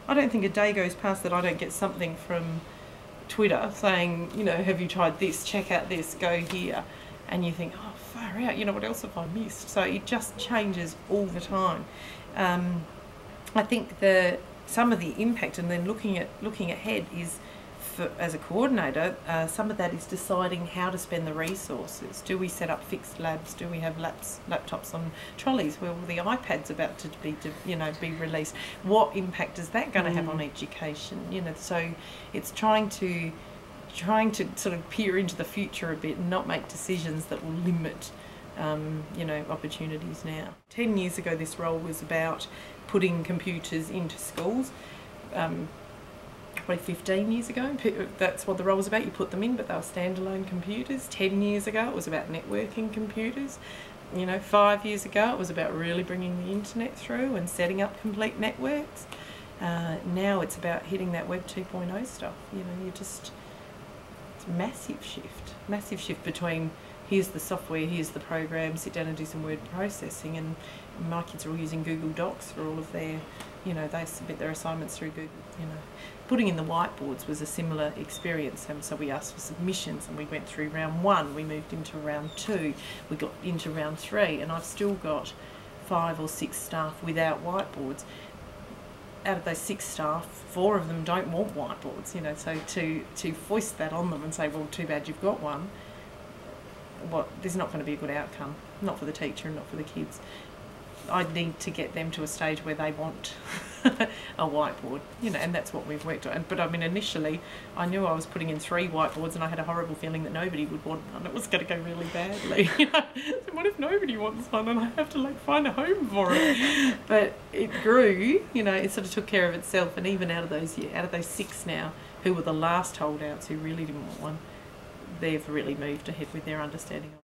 I don't think a day goes past that I don't get something from Twitter saying, you know, have you tried this, check out this, go here. And you think, oh, far out, you know, what else have I missed? So it just changes all the time. I think some of the impact, and then looking ahead, is as a coordinator, some of that is deciding how to spend the resources. Do we set up fixed labs? Do we have laptops on trolleys? Well, the iPad's about to be released. What impact is that going to have on education? You know, so it's trying to sort of peer into the future a bit and not make decisions that will limit opportunities now. 10 years ago this role was about putting computers into schools. Probably 15 years ago, that's what the role was about. You put them in, but they were standalone computers. 10 years ago, it was about networking computers. 5 years ago, it was about really bringing the internet through and setting up complete networks. Now it's about hitting that Web 2.0 stuff. It's a massive shift between here's the software, here's the program, sit down and do some word processing. And my kids are all using Google Docs for all of their, they submit their assignments through Google. Putting in the whiteboards was a similar experience, and so we asked for submissions and we went through round 1, we moved into round 2, we got into round 3, and I've still got 5 or 6 staff without whiteboards. Out of those 6 staff, 4 of them don't want whiteboards, so to foist that on them and say, well, too bad you've got one, there's not going to be a good outcome, not for the teacher and not for the kids. I need to get them to a stage where they want a whiteboard, and that's what we've worked on. But I mean, initially, I knew I was putting in 3 whiteboards and I had a horrible feeling that nobody would want one. It was going to go really badly. So what if nobody wants one and I have to find a home for it? But it grew, it sort of took care of itself. And even out of those 6 now, who were the last holdouts who really didn't want one, they've really moved ahead with their understanding of it.